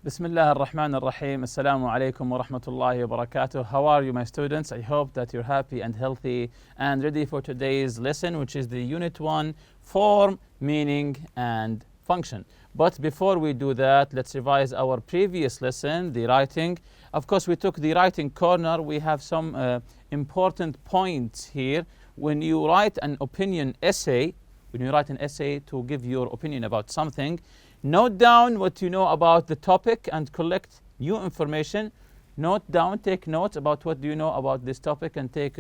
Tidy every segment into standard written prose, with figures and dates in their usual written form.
بسم الله الرحمن الرحيم. السلام عليكم ورحمة الله وبركاته. How are you, my students? I hope that you're happy and healthy and ready for today's lesson, which is the Unit 1, Form, Meaning and Function. But before we do that, let's revise our previous lesson, the writing. Of course, we took the writing corner. We have some important points here. When you write an opinion essay, to give your opinion about something, note down what you know about the topic and collect new information. Take notes about what do you know about this topic and take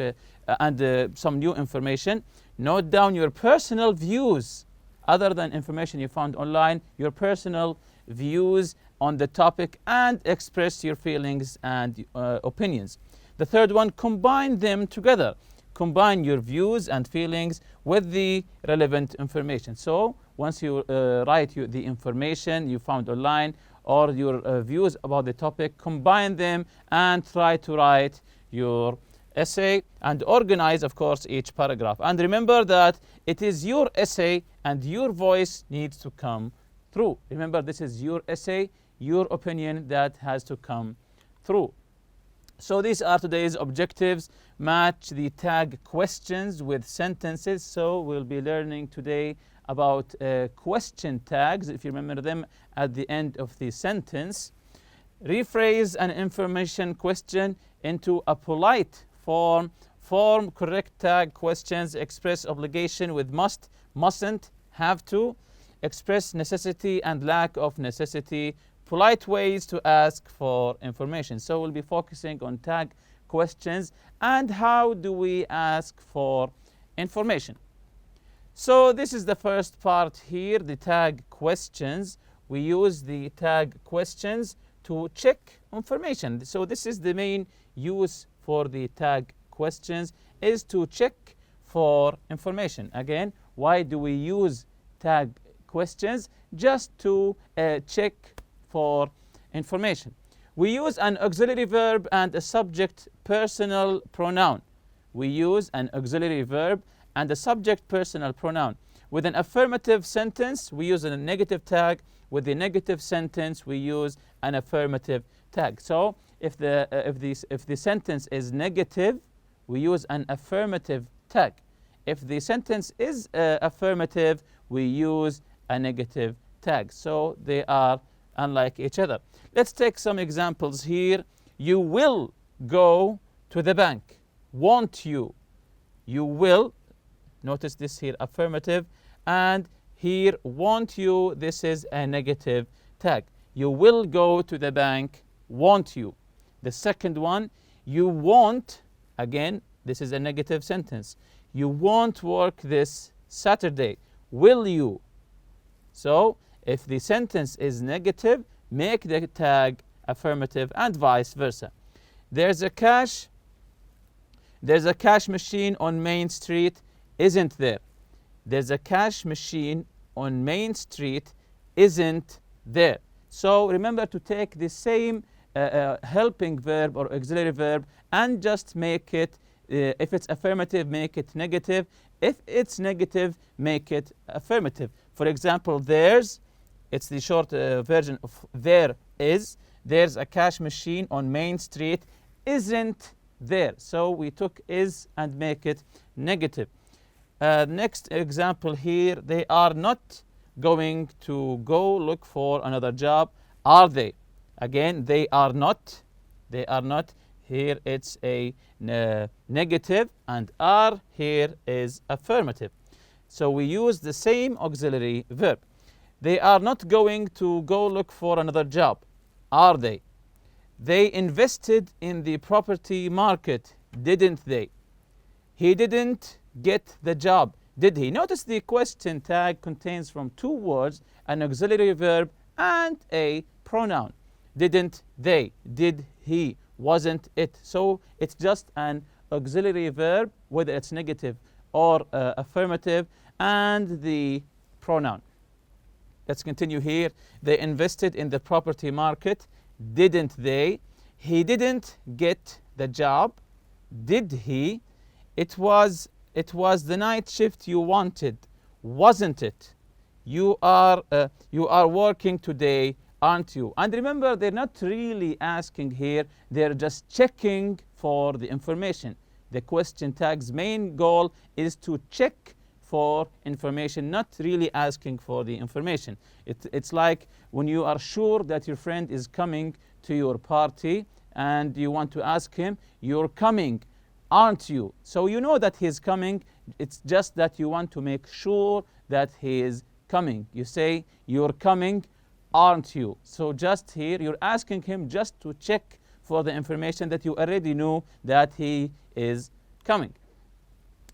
some new information. Note down your personal views, other than information you found online, your personal views on the topic, and express your feelings and opinions. The third one, combine them together. Combine your views and feelings with the relevant information. So once you write the information you found online or your views about the topic, combine them and try to write your essay and organize, of course, each paragraph. And remember that it is your essay and your voice needs to come through. Remember, this is your essay, your opinion that has to come through. So these are today's objectives. Match the tag questions with sentences. So we'll be learning today about question tags, if you remember them at the end of the sentence. Rephrase an information question into a polite form. Form correct tag questions. Express obligation with must, mustn't, have to. Express necessity and lack of necessity. Polite ways to ask for information. So we'll be focusing on tag questions and how do we ask for information. So this is the first part here, the tag questions. We use the tag questions to check information. So this is the main use for the tag questions, is to check for information. Again, why do we use tag questions? Just to check for information. We use an auxiliary verb and a subject personal pronoun. We use an auxiliary verb and a subject personal pronoun. With an affirmative sentence, we use a negative tag. With the negative sentence, we use an affirmative tag. So if the sentence is negative, we use an affirmative tag. If the sentence is affirmative, we use a negative tag. So they are unlike each other. Let's take some examples here. You will go to the bank. Won't you? You will. Notice this here, affirmative. And here, won't you? This is a negative tag. You will go to the bank. Won't you? The second one, you won't. Again, this is a negative sentence. You won't work this Saturday. Will you? So if the sentence is negative, make the tag affirmative and vice versa. There's a cash machine on Main Street, isn't there? There's a cash machine on Main Street, isn't there? So remember to take the same helping verb or auxiliary verb and just make it, if it's affirmative, make it negative. If it's negative, make it affirmative. For example, there's, it's the short version of there is. There's a cash machine on Main Street, isn't there? So we took is and make it negative. Next example here, they are not going to go look for another job, are they? Again, they are not. They are not. Here it's a negative and are here is affirmative. So we use the same auxiliary verb. They are not going to go look for another job, are they? They invested in the property market, didn't they? He didn't get the job, did he? Notice the question tag contains from two words, an auxiliary verb and a pronoun. Didn't they? Did he? Wasn't it? So it's just an auxiliary verb, whether it's negative or affirmative, and the pronoun. Let's continue here. They invested in the property market, didn't they? He didn't get the job, did he? It was the night shift you wanted, wasn't it? You are working today, aren't you? And remember, they're not really asking here, they're just checking for the information. The question tag's main goal is to check for information, not really asking for the information. It's like when you are sure that your friend is coming to your party and you want to ask him, you're coming, aren't you? So you know that he's coming, it's just that you want to make sure that he is coming. You say, you're coming, aren't you? So just here, you're asking him just to check for the information that you already know that he is coming.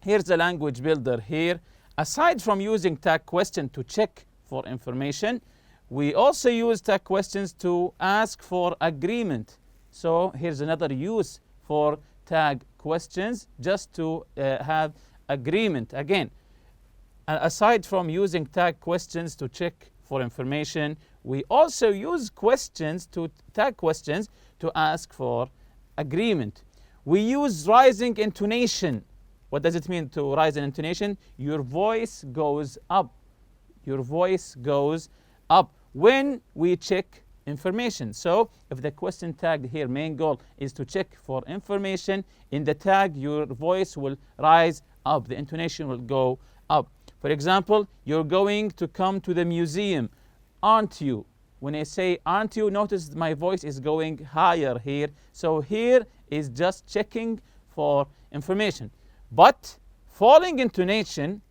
Here's the language builder here. Aside from using tag question to check for information, we also use tag questions to ask for agreement. So here's another use for tag questions, just to have agreement. Again, aside from using tag questions to check for information, we also use tag questions to ask for agreement. We use rising intonation. What does it mean to rise in intonation? Your voice goes up. Your voice goes up when we check information. So if the question tag here, main goal is to check for information, in the tag your voice will rise up, the intonation will go up. For example, you're going to come to the museum, aren't you? When I say aren't you, notice my voice is going higher here. So here is just checking for information. But falling intonation,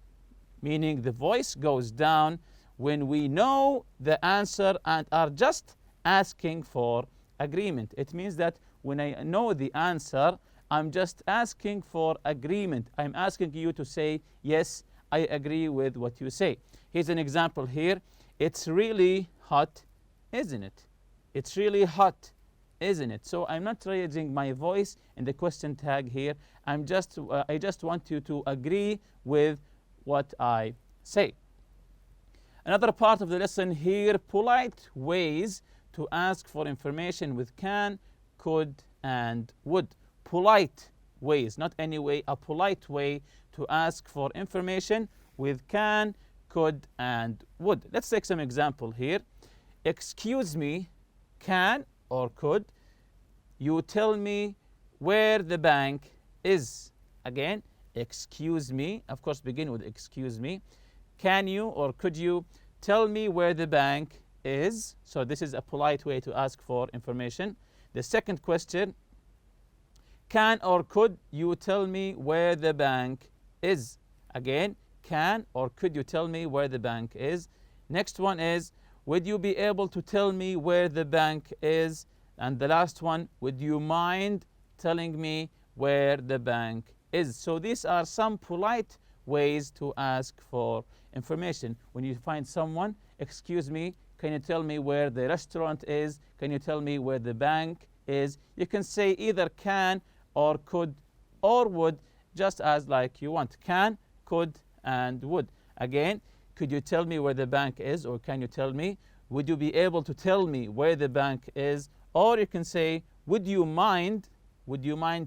meaning the voice goes down when we know the answer and are just asking for agreement. It means that when I know the answer, I'm just asking for agreement. I'm asking you to say, yes, I agree with what you say. Here's an example here. It's really hot, isn't it? It's really hot, isn't it? So I'm not raising my voice in the question tag here. I just want you to agree with what I say. Another part of the lesson here, polite ways to ask for information with can, could, and would. Polite ways, not any way, a polite way to ask for information with can, could, and would. Let's take some example here. Excuse me, can or could you tell me where the bank is? Again, excuse me, of course begin with excuse me. Can you or could you tell me where the bank is? So this is a polite way to ask for information. The second question, can or could you tell me where the bank is? Again, can or could you tell me where the bank is? Next one is, would you be able to tell me where the bank is? And the last one, would you mind telling me where the bank is? So these are some polite ways to ask for information. When you find someone, excuse me, can you tell me where the restaurant is? Can you tell me where the bank is? You can say either can or could or would, just as like you want. Can, could, and would. Again, could you tell me where the bank is? Or can you tell me? Would you be able to tell me where the bank is? Or you can say, would you mind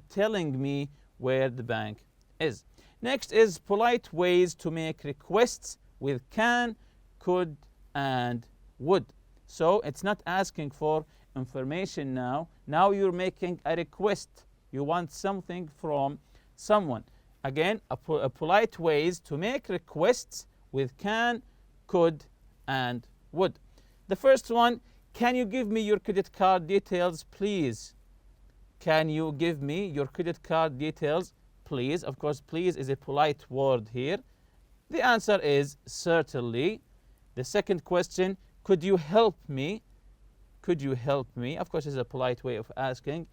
telling me where the bank is? Next is polite ways to make requests with can, could, and would. So it's not asking for information now. Now you're making a request. You want something from someone. Again, a polite ways to make requests with can, could, and would. The first one, can you give me your credit card details, please? Can you give me your credit card details, please? Of course, please is a polite word here. The answer is certainly. The second question, could you help me? Could you help me? Of course, is a polite way of asking.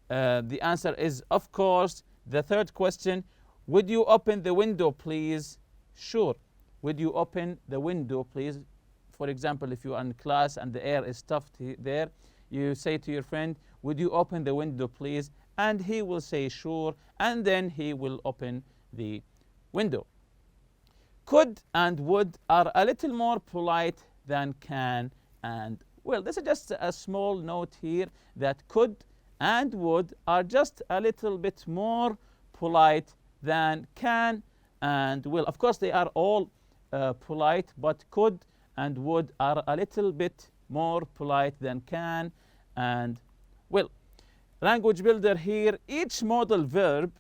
The answer is of course. The third question, would you open the window, please? Sure. Would you open the window, please? For example, if you're in class and the air is stuffed there, you say to your friend, would you open the window, please? And he will say sure, and then he will open the window. Could and would are a little more polite than can and will. This is just a small note here that could and would are just a little bit more polite than can and will. Of course, they are all polite, but could and would are a little bit more polite than can and will. Language builder here, each modal verb,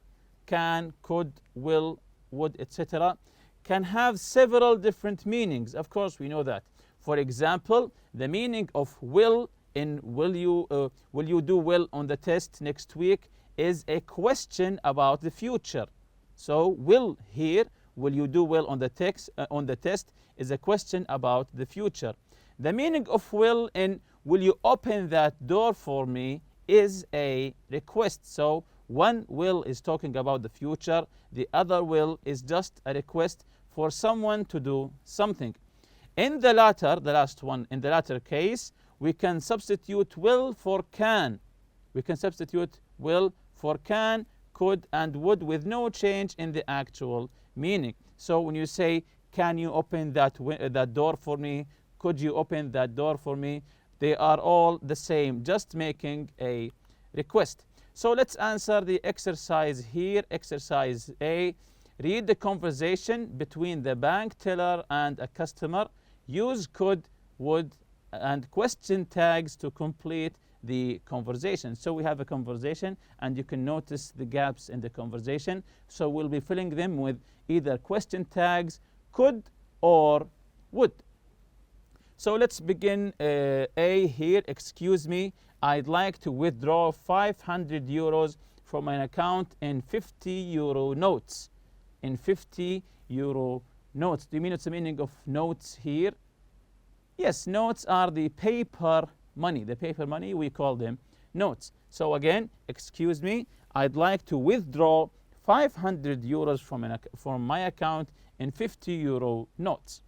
can, could, will, would, etc., can have several different meanings. Of course, we know that. For example, the meaning of will in will you do well on the test next week is a question about the future. So will here, will you do well on the test is a question about the future. The meaning of will in will you open that door for me is a request. So one will is talking about the future, the other will is just a request for someone to do something. In the latter, the last one, in the latter case, we can substitute will for can. We can substitute will for can, could, and would with no change in the actual meaning. So when you say, can you open that door for me? Could you open that door for me? They are all the same, just making a request. So let's answer the exercise here. Exercise A. Read the conversation between the bank teller and a customer. Use could, would, and question tags to complete the conversation. So we have a conversation, and you can notice the gaps in the conversation. So we'll be filling them with either question tags, could, or would. So let's begin. A here. Excuse me, I'd like to withdraw 500 euros from an account in 50 euro notes. In 50 euro notes. Do you mean what's the meaning of notes here? Yes, notes are the paper money. The paper money, we call them notes. So again, excuse me, I'd like to withdraw 500 euros from my account in 50 euro notes.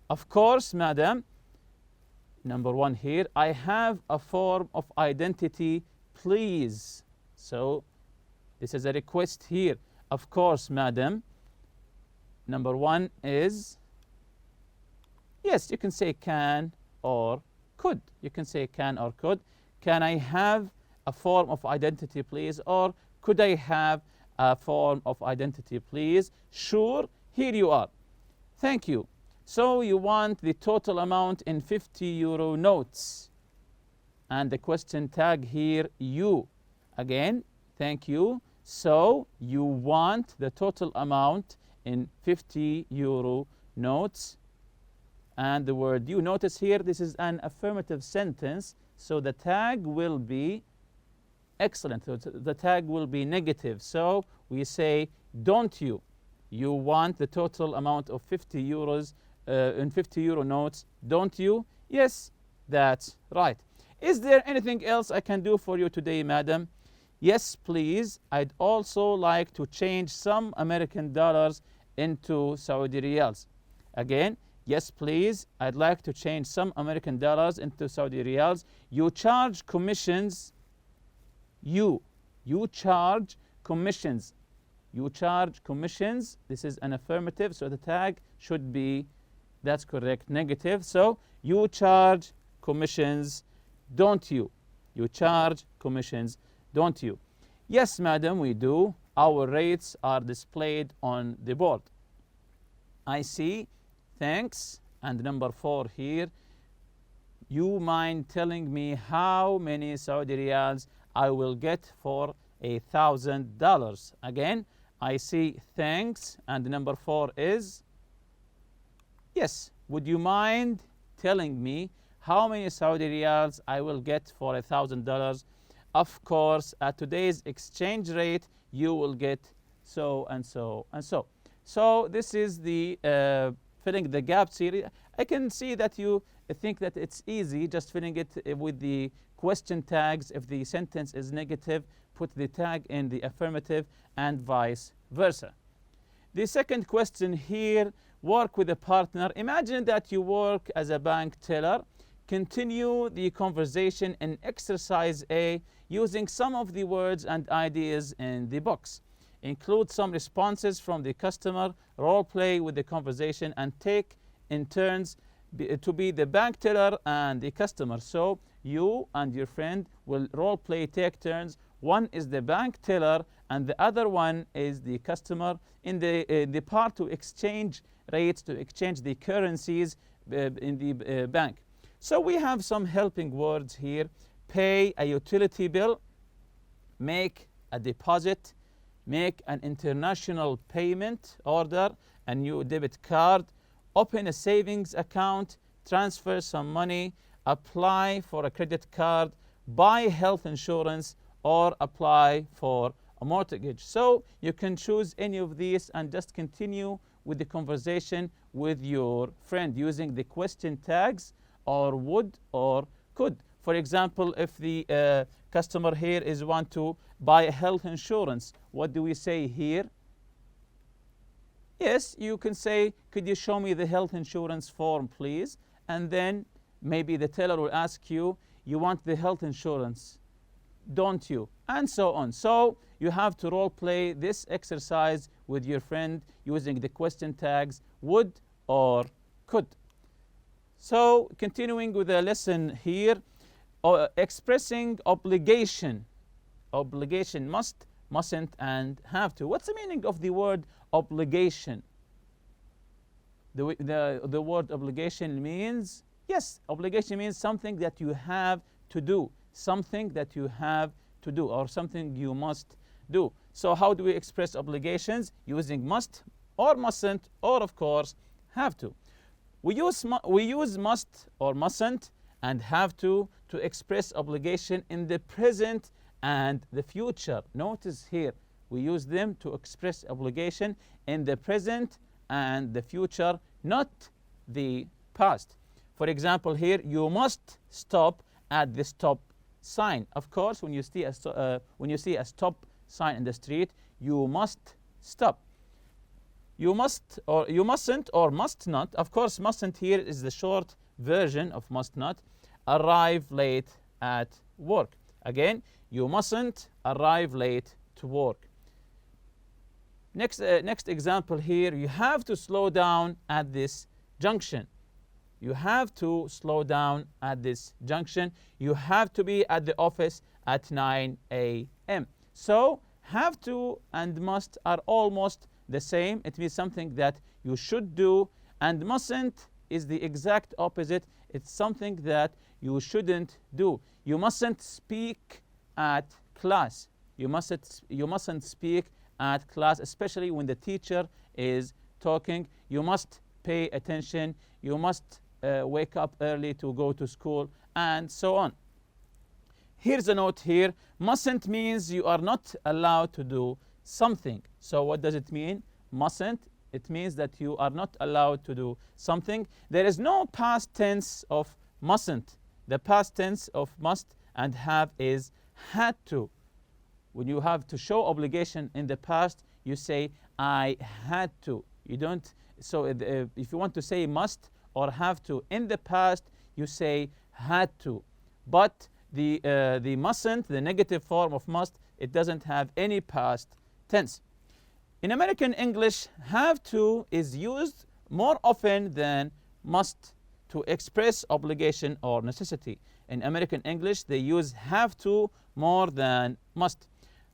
Of course, madam, number one here, I have a form of identity, please. So this is a request here. Of course, madam. Number one is, yes, you can say can or could. You can say can or could. Can I have a form of identity, please? Or could I have a form of identity, please? Sure, here you are. Thank you. So you want the total amount in 50 euro notes. And the question tag here, you. Again, thank you. So you want the total amount in 50 euro notes. And the word you, notice here, this is an affirmative sentence. So the tag will be excellent. The tag will be negative. So we say, don't you? You want the total amount of 50 euros in 50 euro notes, don't you? Yes, that's right. Is there anything else I can do for you today, madam? Yes, please. I'd also like to change some American dollars into Saudi riyals. Again, yes, please. I'd like to change some American dollars into Saudi riyals. You charge commissions. You charge commissions. You charge commissions. This is an affirmative, so the tag should be, that's correct, negative. So you charge commissions, don't you? You charge commissions, don't you? Yes, madam, we do. Our rates are displayed on the board. I see. Thanks. And number 4 here. You mind telling me how many Saudi riyals I will get for $1,000? Again, I see. Thanks. And number 4 is, yes, would you mind telling me how many Saudi riyals I will get for $1,000? Of course, at today's exchange rate, you will get so and so and so. So this is the filling the gaps here. I can see that you think that it's easy just filling it with the question tags. If the sentence is negative, put the tag in the affirmative and vice versa. The second question here, work with a partner. Imagine that you work as a bank teller. Continue the conversation in exercise A using some of the words and ideas in the box. Include some responses from the customer, role play with the conversation, and take in turns to be the bank teller and the customer. So you and your friend will role play, take turns. One is the bank teller and the other one is the customer in the part to exchange rates, to exchange the currencies in the bank. So we have some helping words here. Pay a utility bill, make a deposit, make an international payment order, a new debit card, open a savings account, transfer some money, apply for a credit card, buy health insurance, or apply for a mortgage. So you can choose any of these and just continue with the conversation with your friend using the question tags or would or could. For example, if the customer here is want to buy a health insurance, what do we say here? Yes, you can say, could you show me the health insurance form, please? And then maybe the teller will ask you, you want the health insurance, don't you? And so on. So you have to role play this exercise with your friend using the question tags would or could. So continuing with the lesson here, expressing obligation. Obligation, must, mustn't, and have to. What's the meaning of the word obligation? The word obligation means, yes, obligation means something that you have to do, something that you have to do, or something you must do. So how do we express obligations? Using must or mustn't, or of course have to. We use must or mustn't and have to express obligation in the present and the future. Notice here, we use them to express obligation in the present and the future, not the past. For example, here, you must stop at the stop sign. Of course, when you see a stop sign in the street, you must stop. You must or you mustn't or must not. Of course, mustn't here is the short version of must not. Arrive late at work. Again, you mustn't arrive late to work. Next example here, you have to slow down at this junction. You have to slow down at this junction. You have to be at the office at 9 a.m. So have to and must are almost the same. It means something that you should do, and mustn't is the exact opposite. It's something that you shouldn't do. You mustn't speak at class. You mustn't speak at class, especially when the teacher is talking. You must pay attention. You must wake up early to go to school, and so on. Here's a note here. Mustn't means you are not allowed to do something. So what does it mean? Mustn't. It means that you are not allowed to do something. There is no past tense of mustn't. The past tense of must and have is had to. When you have to show obligation in the past, you say, I had to. You don't. So if you want to say must or have to in the past, you say had to. But the mustn't, the negative form of must, it doesn't have any past tense. In American English, have to is used more often than must to express obligation or necessity. In American English, they use have to more than must.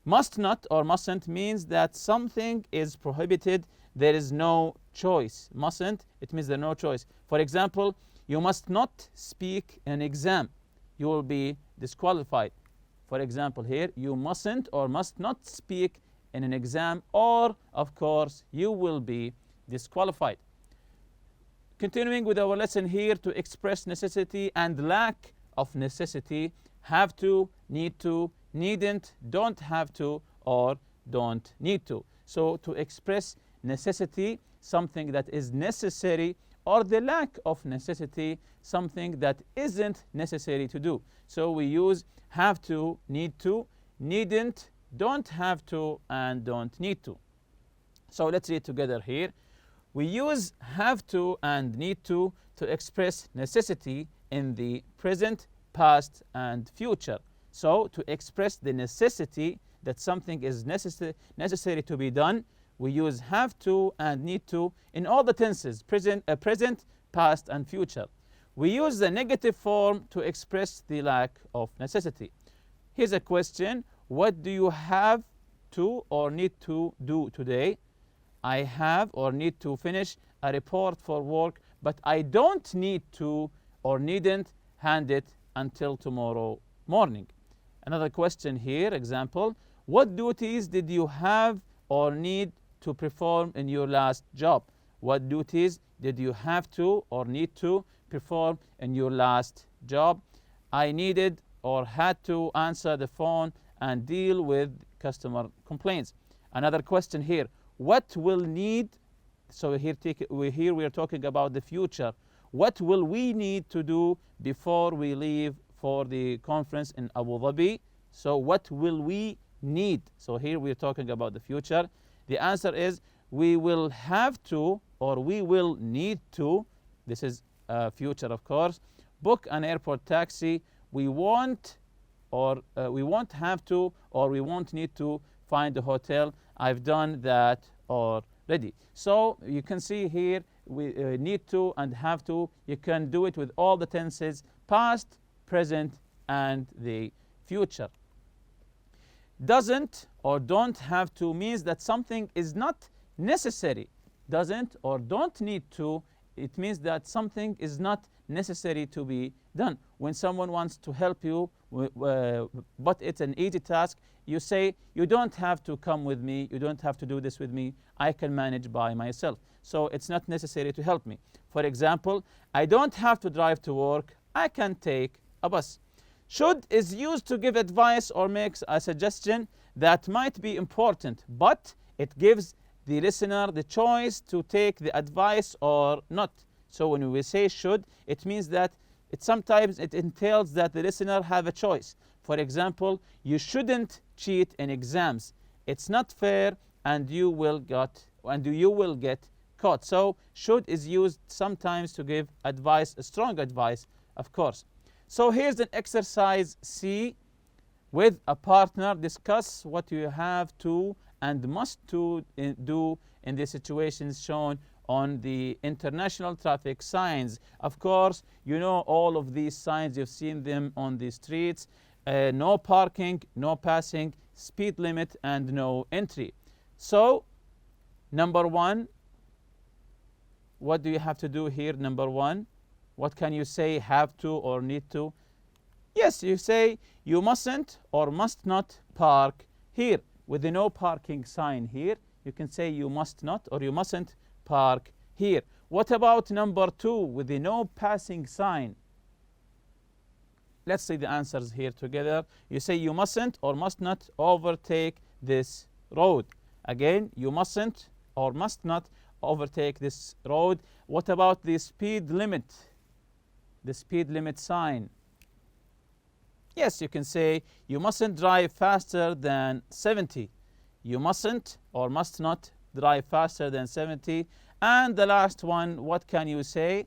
Must not or mustn't means that something is prohibited. There is no choice. Mustn't, it means there's no choice. For example, you must not speak in an exam. You will be disqualified. For example, here, you mustn't or must not speak in an exam, or, of course, you will be disqualified. Continuing with our lesson here, to express necessity and lack of necessity, have to, need to, needn't, don't have to, or don't need to. So to express necessity, something that is necessary, or the lack of necessity, something that isn't necessary to do. So we use have to, need to, needn't, don't have to, and don't need to. So let's read together here. We use have to and need to express necessity in the present, past, and future. So to express the necessity that something is necessary to be done, we use have to and need to in all the tenses, present, past, and future. We use the negative form to express the lack of necessity. Here's a question. What do you have to or need to do today? I have or need to finish a report for work, but I don't need to or needn't hand it until tomorrow morning. Another question here, example, what duties did you have or need to perform in your last job? What duties did you have to or need to perform in your last job? I needed or had to answer the phone and deal with customer complaints. Another question here, what will need, so here we are talking about the future. What will we need to do before we leave for the conference in Abu Dhabi? So what will we need? So here we are talking about the future. The answer is we will have to or we will need to, this is future of course, book an airport taxi. We won't have to or we won't need to find a hotel. I've done that already. So you can see here we need to and have to. You can do it with all the tenses, past, present, and the future. Doesn't or don't have to means that something is not necessary. Doesn't or don't need to, it means that something is not necessary to be done. When someone wants to help you, but it's an easy task, you say, you don't have to come with me, you don't have to do this with me, I can manage by myself. So it's not necessary to help me. For example, I don't have to drive to work, I can take a bus. Should is used to give advice or makes a suggestion that might be important, but it gives the listener the choice to take the advice or not. So when we say should, it means that sometimes it entails that the listener have a choice. For example, you shouldn't cheat in exams. It's not fair and you will get caught. So should is used sometimes to give advice, a strong advice, of course. So here's an exercise C. With a partner, discuss what you have to and must do in the situations shown on the international traffic signs. Of course, you know all of these signs, you've seen them on the streets. No parking, no passing, speed limit, and no entry. So, number one, what do you have to do here? Number one, what can you say have to or need to? Yes, you say you mustn't or must not park here. With the no parking sign here, you can say you must not or you mustn't park here. What about number two with the no passing sign? Let's see the answers here together. You say you mustn't or must not overtake this road. Again, you mustn't or must not overtake this road. What about the speed limit? The speed limit sign. Yes, you can say you mustn't drive faster than 70. You mustn't or must not drive faster than 70. And the last one, what can you say?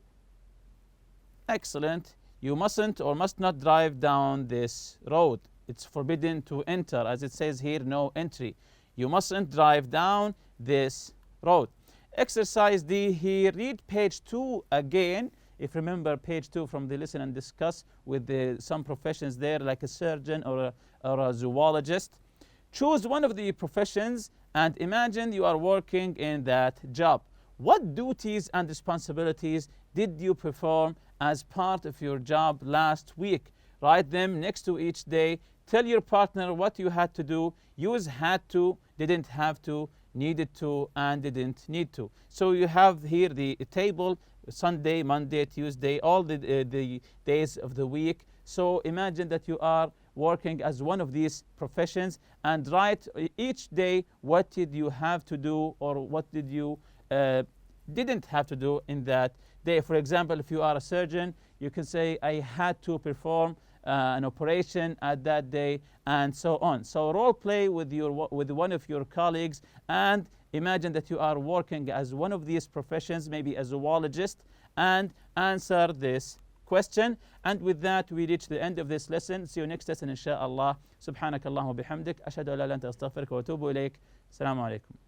Excellent. You mustn't or must not drive down this road. It's forbidden to enter, as it says here, no entry. You mustn't drive down this road. Exercise D here, read page 2 again. If remember page 2 from the listen and discuss with some professions there like a surgeon or a zoologist. Choose one of the professions and imagine you are working in that job. What duties and responsibilities did you perform as part of your job last week? Write them next to each day. Tell your partner what you had to do. Use had to, didn't have to, needed to, and didn't need to. So you have here the table, Sunday, Monday, Tuesday, all the days of the week. So imagine that you are working as one of these professions and write each day what did you have to do or what did you didn't have to do in that day. For example, if you are a surgeon, you can say, I had to perform an operation at that day, and so on. So role play with one of your colleagues and imagine that you are working as one of these professions, maybe a zoologist, and answer this question. And with that, we reach the end of this lesson. See you next lesson, inshallah. Subhanakallahumma bihamdik. Ashhadu an la ilaha illa anta astaghfiruka wa atubu ilayk. Assalamu alaikum.